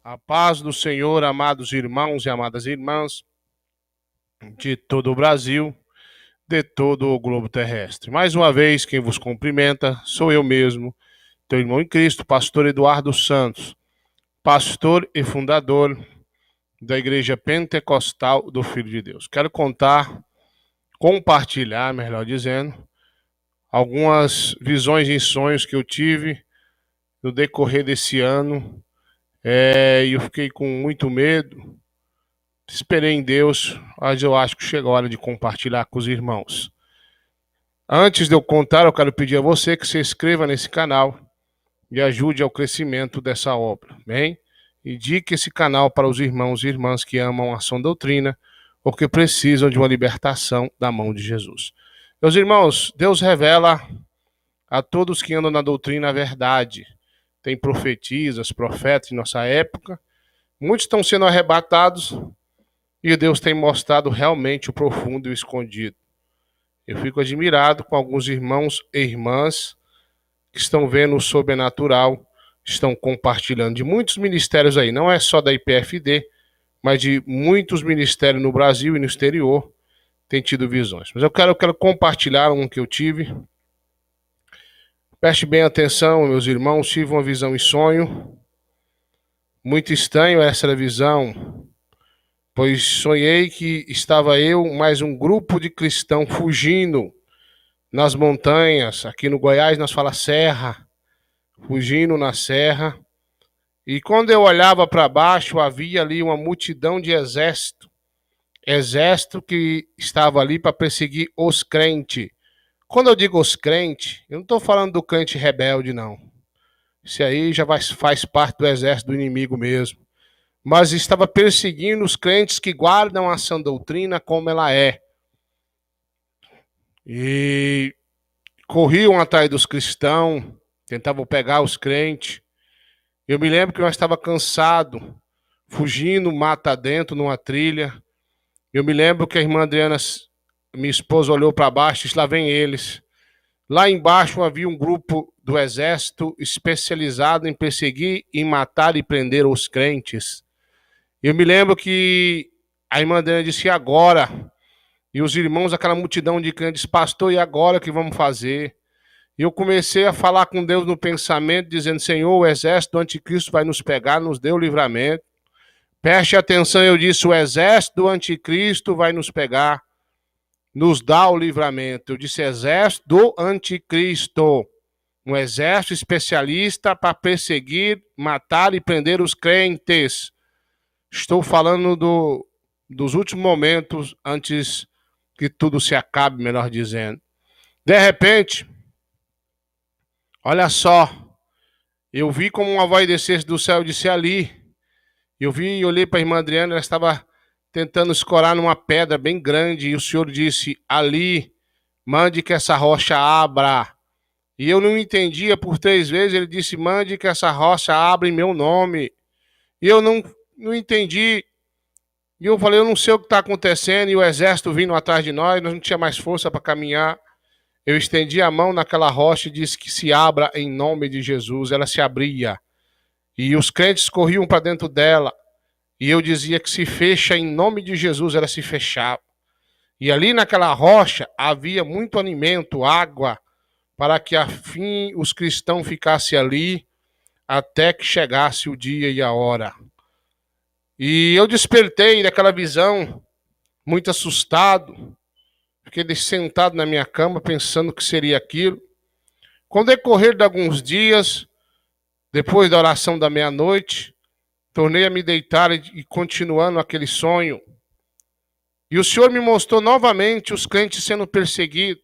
A paz do Senhor, amados irmãos e amadas irmãs de todo o Brasil, de todo o globo terrestre. Mais uma vez, quem vos cumprimenta sou eu mesmo, teu irmão em Cristo, pastor Eduardo Santos, pastor e fundador da Igreja Pentecostal do Filho de Deus. Quero compartilhar, melhor dizendo, algumas visões e sonhos que eu tive no decorrer desse ano. E eu fiquei com muito medo. Esperei em Deus, mas eu acho que chegou a hora de compartilhar com os irmãos. Antes de eu contar, eu quero pedir a você que se inscreva nesse canal e ajude ao crescimento dessa obra, bem? Indique esse canal para os irmãos e irmãs que amam a sã doutrina ou que precisam de uma libertação da mão de Jesus. Meus irmãos, Deus revela a todos que andam na doutrina a verdade. Tem profetisas, profetas em nossa época. Muitos estão sendo arrebatados e Deus tem mostrado realmente o profundo e o escondido. Eu fico admirado com alguns irmãos e irmãs que estão vendo o sobrenatural, estão compartilhando de muitos ministérios aí, não é só da IPFD, mas de muitos ministérios no Brasil e no exterior, tem tido visões. Mas eu quero compartilhar um que eu tive. Preste bem atenção, meus irmãos, tive uma visão em sonho. Muito estranho essa visão, pois sonhei que estava eu mais um grupo de cristãos fugindo nas montanhas. Aqui no Goiás nós falamos serra, fugindo na serra. E quando eu olhava para baixo, havia ali uma multidão de exército que estava ali para perseguir os crentes. Quando eu digo os crentes, eu não estou falando do crente rebelde, não. Isso aí já faz parte do exército do inimigo mesmo. Mas estava perseguindo os crentes que guardam a sã doutrina como ela é. E corriam atrás dos cristãos, tentavam pegar os crentes. Eu me lembro que eu estava cansado, fugindo mata dentro numa trilha. Eu me lembro que a irmã Adriana, minha esposa, olhou para baixo e disse, lá vem eles. Lá embaixo havia um grupo do exército especializado em perseguir, em matar e prender os crentes. Eu me lembro que a irmã Adriana disse, e agora? E os irmãos, aquela multidão de crentes, pastor, e agora o que vamos fazer? E eu comecei a falar com Deus no pensamento, dizendo, Senhor, o exército do anticristo vai nos pegar, nos dê o livramento. Preste atenção, eu disse, o exército do anticristo vai nos pegar, nos dá o livramento. Eu disse, exército do anticristo. Um exército especialista para perseguir, matar e prender os crentes. Estou falando dos últimos momentos antes que tudo se acabe, melhor dizendo. De repente, olha só, eu vi como uma voz descesse do céu e disse ali. Eu vi e olhei para a irmã Adriana, ela estava tentando escorar numa pedra bem grande e o Senhor disse, ali, mande que essa rocha abra. E eu não entendia por 3 vezes, ele disse, mande que essa rocha abra em meu nome. E eu não entendi. E eu falei, eu não sei o que está acontecendo, e o exército vindo atrás de nós não tinha mais força para caminhar. Eu estendi a mão naquela rocha e disse que se abra em nome de Jesus. Ela se abria. E os crentes corriam para dentro dela. E eu dizia que se fecha em nome de Jesus, ela se fechava. E ali naquela rocha havia muito alimento, água, para que afim os cristãos ficassem ali até que chegasse o dia e a hora. E eu despertei daquela visão, muito assustado. Fiquei sentado na minha cama pensando que seria aquilo. Com o decorrer de alguns dias, depois da oração da meia-noite, tornei a me deitar e continuando aquele sonho. E o Senhor me mostrou novamente os crentes sendo perseguidos.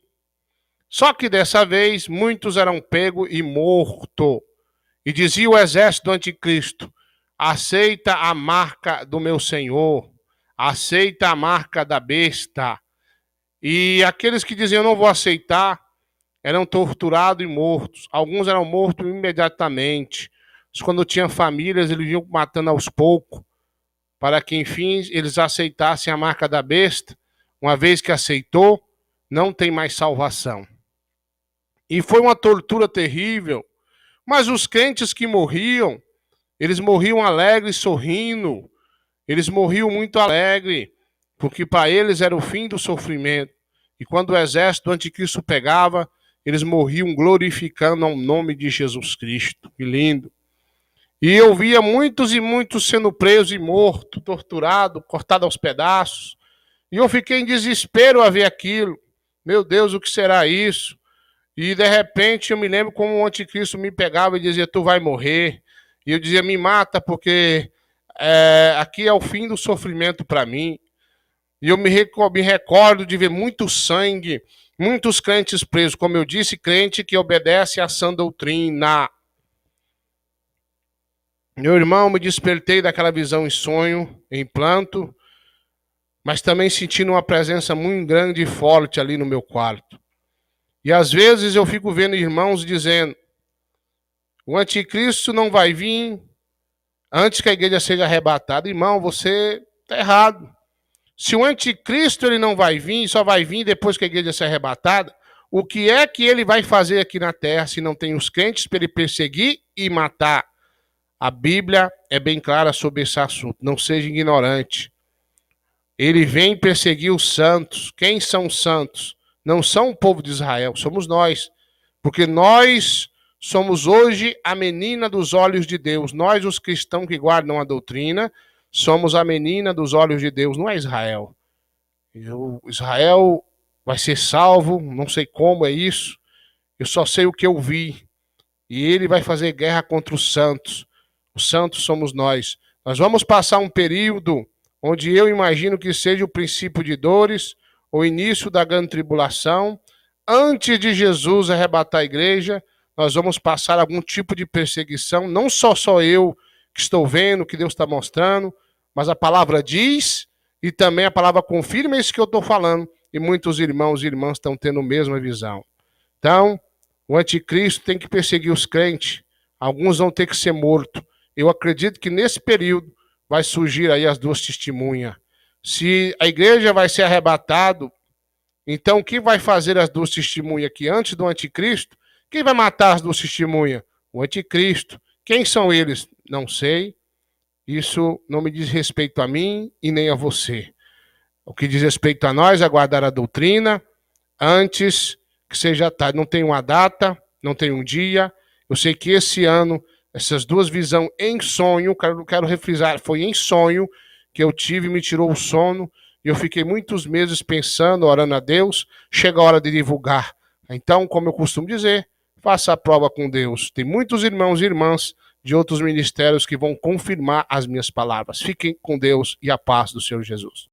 Só que dessa vez, muitos eram pegos e mortos. E dizia o exército do anticristo, aceita a marca do meu Senhor, aceita a marca da besta. E aqueles que diziam, não vou aceitar, eram torturados e mortos. Alguns eram mortos imediatamente. Quando tinham famílias, eles iam matando aos poucos, para que, enfim, eles aceitassem a marca da besta. Uma vez que aceitou, não tem mais salvação. E foi uma tortura terrível. Mas os crentes que morriam, Eles morriam alegres, sorrindo. Eles morriam muito alegres, porque para eles era o fim do sofrimento. E quando o exército do anticristo pegava, eles morriam glorificando ao nome de Jesus Cristo. Que lindo. E eu via muitos e muitos sendo presos e mortos, torturados, cortados aos pedaços. E eu fiquei em desespero a ver aquilo. Meu Deus, o que será isso? E de repente eu me lembro como o anticristo me pegava e dizia, tu vai morrer. E eu dizia, me mata porque aqui é o fim do sofrimento para mim. E eu me recordo de ver muito sangue, muitos crentes presos. Como eu disse, crente que obedece à sã doutrina. Meu irmão, me despertei daquela visão em sonho, em planto, mas também sentindo uma presença muito grande e forte ali no meu quarto. E às vezes eu fico vendo irmãos dizendo, o anticristo não vai vir antes que a igreja seja arrebatada. Irmão, você está errado. Se o anticristo ele não vai vir, só vai vir depois que a igreja seja arrebatada, o que é que ele vai fazer aqui na terra se não tem os crentes para ele perseguir e matar? A Bíblia é bem clara sobre esse assunto. Não seja ignorante. Ele vem perseguir os santos. Quem são os santos? Não são o povo de Israel, somos nós. Porque nós somos hoje a menina dos olhos de Deus. Nós, os cristãos que guardam a doutrina, somos a menina dos olhos de Deus, não é Israel. Israel vai ser salvo, não sei como é isso. Eu só sei o que eu vi. E ele vai fazer guerra contra os santos. Os santos somos nós. Nós vamos passar um período onde eu imagino que seja o princípio de dores, o início da grande tribulação. Antes de Jesus arrebatar a igreja, nós vamos passar algum tipo de perseguição. Não só eu que estou vendo, que Deus está mostrando, mas a palavra diz e também a palavra confirma isso que eu estou falando. E muitos irmãos e irmãs estão tendo a mesma visão. Então, o anticristo tem que perseguir os crentes. Alguns vão ter que ser mortos. Eu acredito que nesse período vai surgir aí as duas testemunhas. Se a igreja vai ser arrebatado, então quem vai fazer as duas testemunhas aqui antes do anticristo? Quem vai matar as duas testemunhas? O anticristo. Quem são eles? Não sei. Isso não me diz respeito a mim e nem a você. O que diz respeito a nós é guardar a doutrina antes que seja tarde. Não tem uma data, não tem um dia. Eu sei que esse ano, essas duas visões em sonho, quero refrisar, foi em sonho que eu tive, me tirou o sono, e eu fiquei muitos meses pensando, orando a Deus, chega a hora de divulgar. Então, como eu costumo dizer, faça a prova com Deus. Tem muitos irmãos e irmãs de outros ministérios que vão confirmar as minhas palavras. Fiquem com Deus e a paz do Senhor Jesus.